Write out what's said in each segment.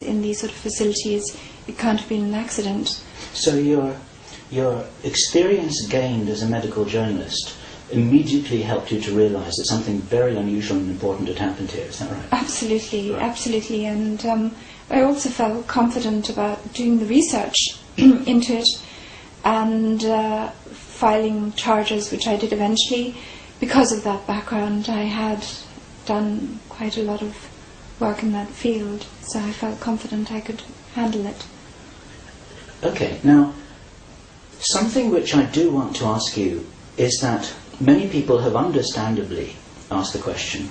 in these sort of facilities, it can't have been an accident. So your experience gained as a medical journalist immediately helped you to realise that something very unusual and important had happened here, is that right? Absolutely, right. Absolutely. And I also felt confident about doing the research into it and filing charges, which I did eventually. Because of that background, I had done quite a lot of work in that field, so I felt confident I could handle it. Okay, now, something which I do want to ask you is that many people have understandably asked the question,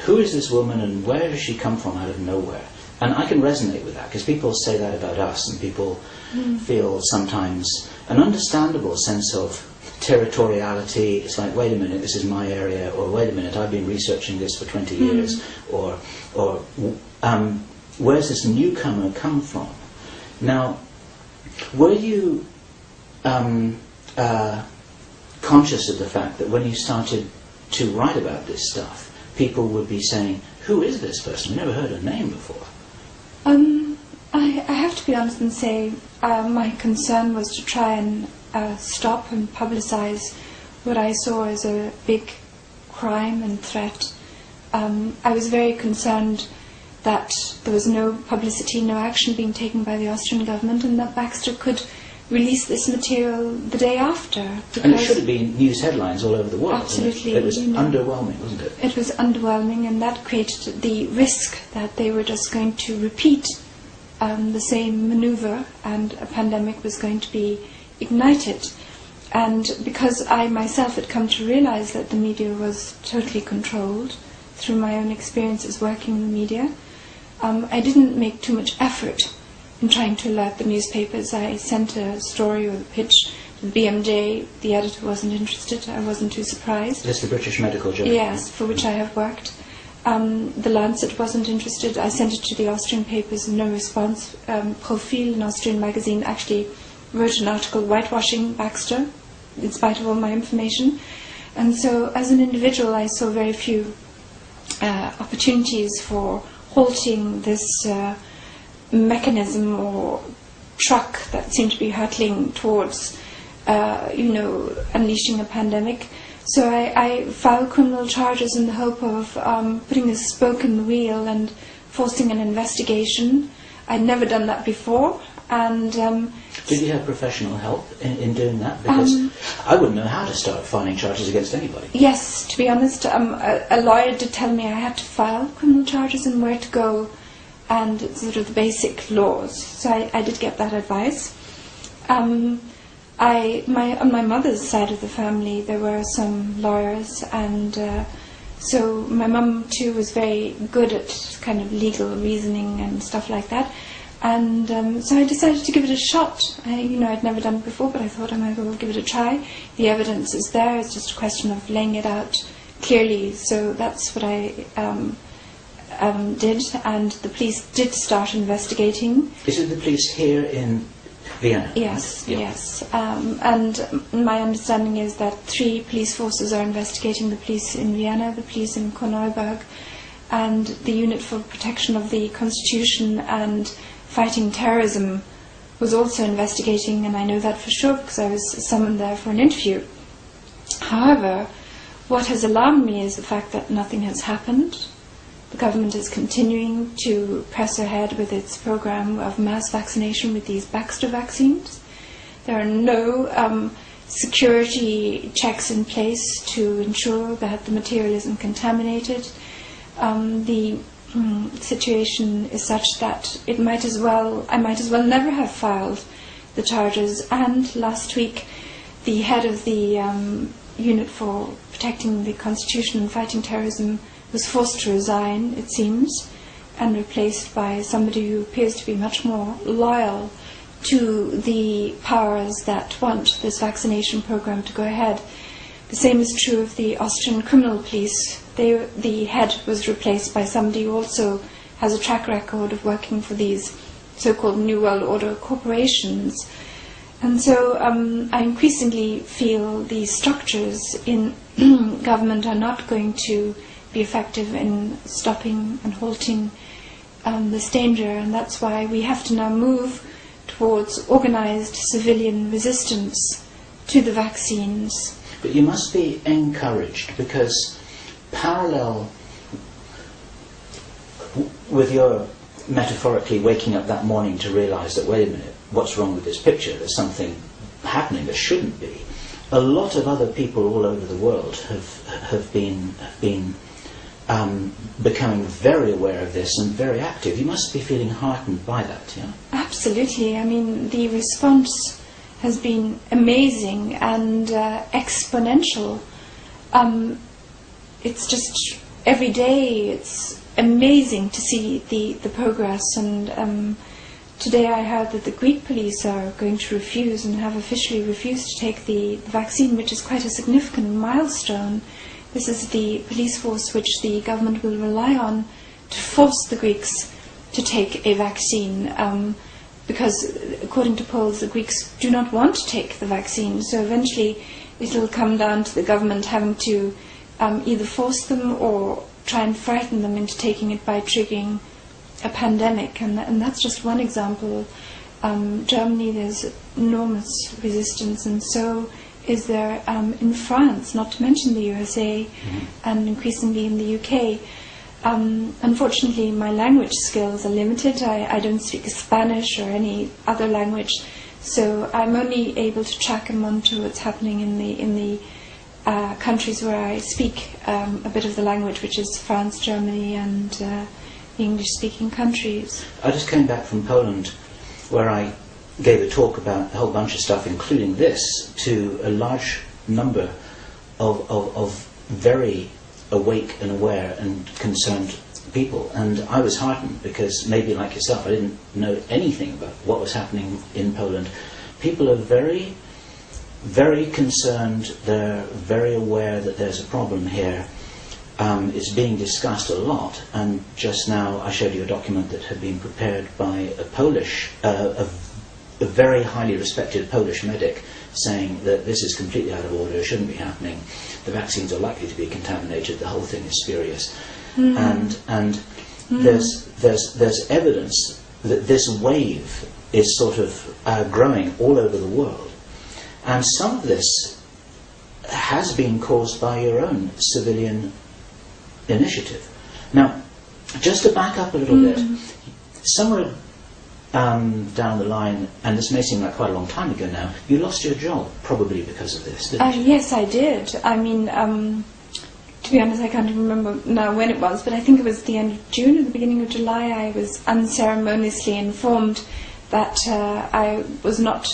who is this woman and where does she come from out of nowhere? And I can resonate with that, because people say that about us, and people feel sometimes an understandable sense of territoriality. It's like, wait a minute, this is my area, or wait a minute, I've been researching this for 20 years, or where's this newcomer come from? Now, were you conscious of the fact that when you started to write about this stuff, people would be saying, who is this person? We've never heard her name before. I have to be honest and say my concern was to try and stop and publicize what I saw as a big crime and threat. I was very concerned that there was no publicity, no action being taken by the Austrian government, and that Baxter could release this material the day after. And it should have been news headlines all over the world. Absolutely. It was underwhelming, wasn't it? It was underwhelming, and that created the risk that they were just going to repeat the same maneuver, and a pandemic was going to be ignited. And because I myself had come to realize that the media was totally controlled through my own experiences working in the media, I didn't make too much effort in trying to alert the newspapers. I sent a story or a pitch to the BMJ. The editor wasn't interested. I wasn't too surprised. That's the British Medical Journal. Yes, for which I have worked. The Lancet wasn't interested. I sent it to the Austrian papers, no response. Profil, an Austrian magazine, actually wrote an article whitewashing Baxter, in spite of all my information. And so, as an individual, I saw very few opportunities for halting this mechanism or truck that seemed to be hurtling towards, unleashing a pandemic. So I filed criminal charges in the hope of putting a spoke in the wheel and forcing an investigation. I'd never done that before. And did you have professional help in doing that? Because I wouldn't know how to start filing charges against anybody. Yes, to be honest, a lawyer did tell me I had to file criminal charges and where to go, and sort of the basic laws. So I did get that advice. On my mother's side of the family, there were some lawyers, and so my mum too was very good at kind of legal reasoning and stuff like that. And so I decided to give it a shot. I'd never done it before, but I thought I might as well give it a try. The evidence is there. It's just a question of laying it out clearly. So that's what I did, and the police did start investigating. Is it the police here in Vienna? Yes, yeah. Yes. And my understanding is that 3 police forces are investigating: the police in Vienna, the police in Korneuburg, and the Unit for Protection of the Constitution and Fighting Terrorism was also investigating, and I know that for sure because I was summoned there for an interview. However, what has alarmed me is the fact that nothing has happened. The government is continuing to press ahead with its program of mass vaccination with these Baxter vaccines. There are no security checks in place to ensure that the material isn't contaminated. The situation is such that I might as well never have filed the charges. And last week, the head of the Unit for Protecting the Constitution and Fighting Terrorism was forced to resign, it seems, and replaced by somebody who appears to be much more loyal to the powers that want this vaccination program to go ahead. The same is true of the Austrian criminal police. The head was replaced by somebody who also has a track record of working for these so-called New World Order corporations. And so I increasingly feel the structures in government are not going to be effective in stopping and halting this danger, and that's why we have to now move towards organized civilian resistance to the vaccines. But you must be encouraged, because parallel with your metaphorically waking up that morning to realize that, wait a minute, what's wrong with this picture? There's something happening that shouldn't be. A lot of other people all over the world have been becoming very aware of this and very active. You must be feeling heartened by that, yeah? Absolutely. I mean, the response has been amazing and exponential. It's just every day it's amazing to see the progress, and today I heard that the Greek police are going to refuse and have officially refused to take the vaccine, which is quite a significant milestone. This is the police force which the government will rely on to force the Greeks to take a vaccine, because according to polls the Greeks do not want to take the vaccine, so eventually it will come down to the government having to either force them or try and frighten them into taking it by triggering a pandemic, and that's just one example. Germany, there's enormous resistance, and so is there in France, not to mention the USA, and increasingly in the UK. Unfortunately, my language skills are limited. I don't speak Spanish or any other language, so I'm only able to track and monitor what's happening in the countries where I speak a bit of the language, which is France, Germany, and the English-speaking countries. I just came back from Poland, where I gave a talk about a whole bunch of stuff, including this, to a large number of very awake and aware and concerned people. And I was heartened, because maybe like yourself, I didn't know anything about what was happening in Poland. People are very, very concerned. They're very aware that there's a problem here. It's being discussed a lot, and just now I showed you a document that had been prepared by a Polish, a very highly respected Polish medic, saying that this is completely out of order, it shouldn't be happening, the vaccines are likely to be contaminated, the whole thing is spurious. And there's evidence that this wave is sort of growing all over the world, and some of this has been caused by your own civilian initiative. Now, just to back up a little bit, somewhere down the line, and this may seem like quite a long time ago now, you lost your job, probably because of this, didn't you? Yes, I did. I mean, to be honest, I can't even remember now when it was, but I think it was the end of June or the beginning of July. I was unceremoniously informed that I was not,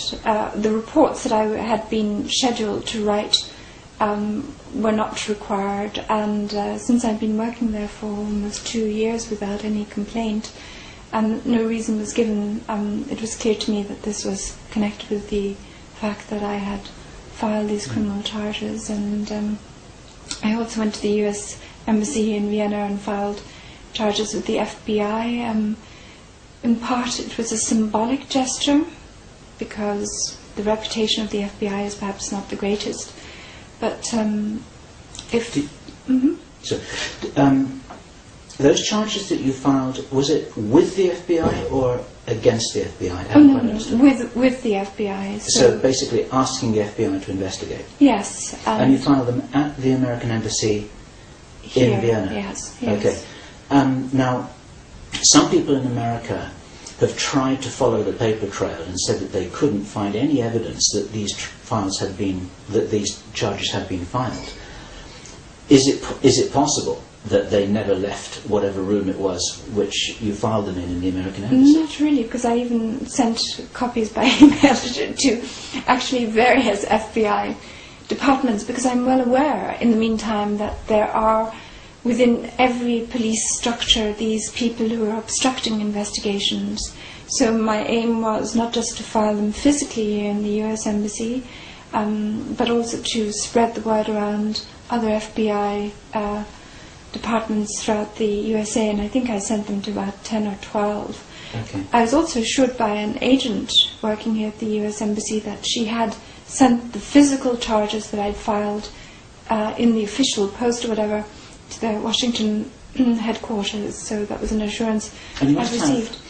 the reports that I had been scheduled to write were not required, and since I've been working there for almost 2 years without any complaint, and no reason was given, it was clear to me that this was connected with the fact that I had filed these criminal charges. And I also went to the US Embassy in Vienna and filed charges with the FBI. In part it was a symbolic gesture, because the reputation of the FBI is perhaps not the greatest. But those charges that you filed, was it with the FBI or against the FBI? Oh, no, with the FBI. So basically asking the FBI to investigate? Yes. And you filed them at the American Embassy here, in Vienna? Yes. Okay. Now, some people in America have tried to follow the paper trail and said that they couldn't find any evidence that these these charges had been filed. Is it possible that they never left whatever room it was which you filed them in the American Embassy? Not really, because I even sent copies by email to actually various FBI departments, because I'm well aware in the meantime that there are within every police structure these people who are obstructing investigations. So my aim was not just to file them physically here in the US Embassy, but also to spread the word around other FBI departments throughout the USA, and I think I sent them to about 10 or 12. Okay. I was also assured by an agent working here at the US Embassy that she had sent the physical charges that I'd filed in the official post or whatever to the Washington headquarters. So that was an assurance And you I must received. have